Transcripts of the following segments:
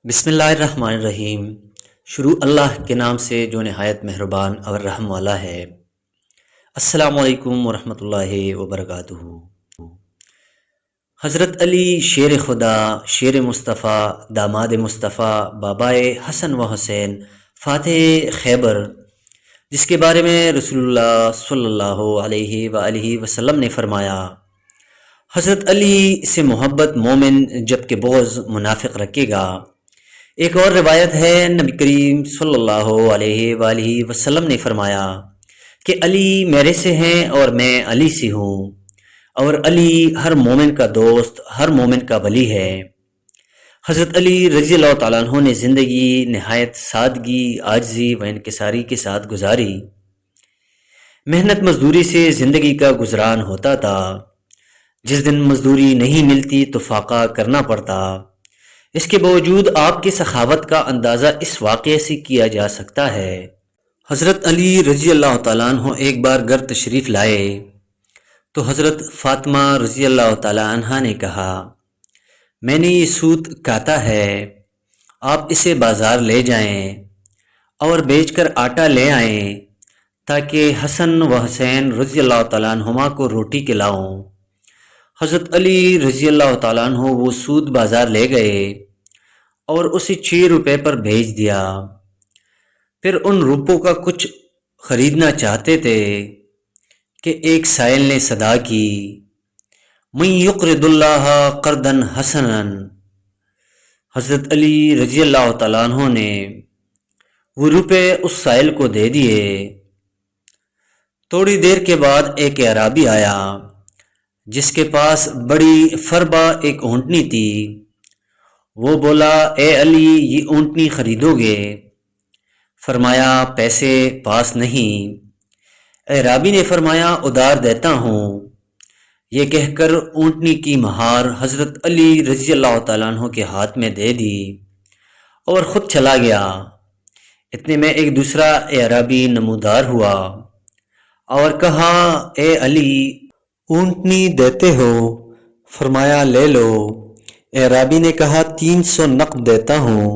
بسم اللہ الرحمن الرحیم۔ شروع اللہ کے نام سے جو نہایت مہربان اور رحم والا ہے۔ السلام علیکم ورحمۃ اللہ وبرکاتہ۔ حضرت علی شیر خدا، شیر مصطفیٰ، داماد مصطفیٰ، بابائے حسن و حسین، فاتح خیبر، جس کے بارے میں رسول اللہ صلی اللہ علیہ وآلہ وسلم نے فرمایا، حضرت علی سے محبت مومن جبکہ بغض منافق رکھے گا۔ ایک اور روایت ہے، نبی کریم صلی اللہ علیہ وآلہ وسلم نے فرمایا کہ علی میرے سے ہیں اور میں علی سے ہوں، اور علی ہر مومن کا دوست، ہر مومن کا ولی ہے۔ حضرت علی رضی اللہ تعالیٰ عنہ نے زندگی نہایت سادگی، عاجزی و انکساری کے ساتھ گزاری۔ محنت مزدوری سے زندگی کا گزران ہوتا تھا۔ جس دن مزدوری نہیں ملتی تو فاقہ کرنا پڑتا۔ اس کے باوجود آپ کی سخاوت کا اندازہ اس واقعے سے کیا جا سکتا ہے۔ حضرت علی رضی اللہ تعالیٰ عنہ ایک بار گھر تشریف لائے تو حضرت فاطمہ رضی اللہ تعالیٰ عنہ نے کہا، میں نے یہ سوت کاتا ہے، آپ اسے بازار لے جائیں اور بیچ کر آٹا لے آئیں تاکہ حسن و حسین رضی اللہ تعالیٰ عنہما کو روٹی کھلاؤں۔ حضرت علی رضی اللہ تعالیٰ عنہ وہ سود بازار لے گئے اور اسے 6 روپے پر بھیج دیا۔ پھر ان روپوں کا کچھ خریدنا چاہتے تھے کہ ایک سائل نے صدا کی، من یقرض اللہ قرضا حسنا۔ حضرت علی رضی اللہ تعالیٰ عنہ نے وہ روپے اس سائل کو دے دیے۔ تھوڑی دیر کے بعد ایک اعرابی آیا جس کے پاس بڑی فربا ایک اونٹنی تھی۔ وہ بولا، اے علی یہ اونٹنی خریدو گے؟ فرمایا، پیسے پاس نہیں۔ اعرابی نے فرمایا، ادار دیتا ہوں۔ یہ کہہ کر اونٹنی کی مہار حضرت علی رضی اللہ تعالیٰ عنہ کے ہاتھ میں دے دی اور خود چلا گیا۔ اتنے میں ایک دوسرا اعرابی نمودار ہوا اور کہا، اے علی اونٹنی دیتے ہو؟ فرمایا، لے لو۔ اعرابی نے کہا، 300 نقد دیتا ہوں۔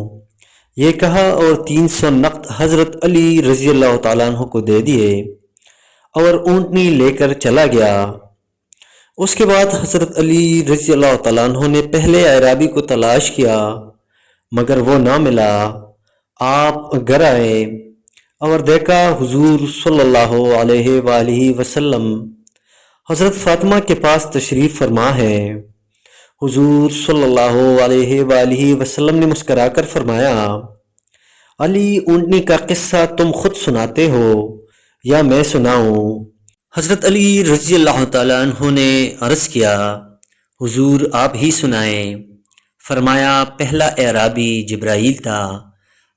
یہ کہا اور 300 نقد حضرت علی رضی اللہ تعالیٰ عنہ کو دے دیے اور اونٹنی لے کر چلا گیا۔ اس کے بعد حضرت علی رضی اللہ تعالیٰ عنہ نے پہلے اعرابی کو تلاش کیا مگر وہ نہ ملا۔ آپ گھر آئے اور دیکھا حضور صلی اللہ علیہ وآلہ وسلم حضرت فاطمہ کے پاس تشریف فرما ہے۔ حضور صلی اللہ علیہ وآلہ وسلم نے مسکرا کر فرمایا، علی اونٹنی کا قصہ تم خود سناتے ہو یا میں سناؤں؟ حضرت علی رضی اللہ تعالیٰ عنہ نے عرض کیا، حضور آپ ہی سنائیں۔ فرمایا، پہلا اعرابی جبرائیل تھا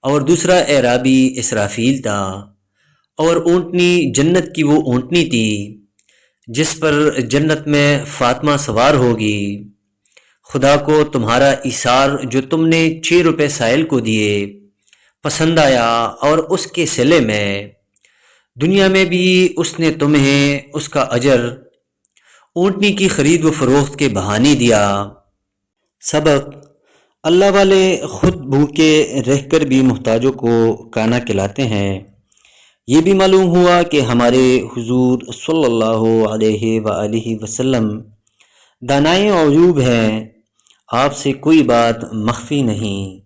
اور دوسرا اعرابی اسرافیل تھا، اور اونٹنی جنت کی وہ اونٹنی تھی جس پر جنت میں فاطمہ سوار ہوگی۔ خدا کو تمہارا ایثار جو تم نے 6 روپے سائل کو دیے پسند آیا، اور اس کے صلے میں دنیا میں بھی اس نے تمہیں اس کا اجر اونٹنی کی خرید و فروخت کے بہانے دیا۔ سبق: اللہ والے خود بھوکے رہ کر بھی محتاجوں کو کھانا کھلاتے ہیں۔ یہ بھی معلوم ہوا کہ ہمارے حضور صلی اللہ علیہ وآلہ وسلم دانائے غیوب ہیں، آپ سے کوئی بات مخفی نہیں۔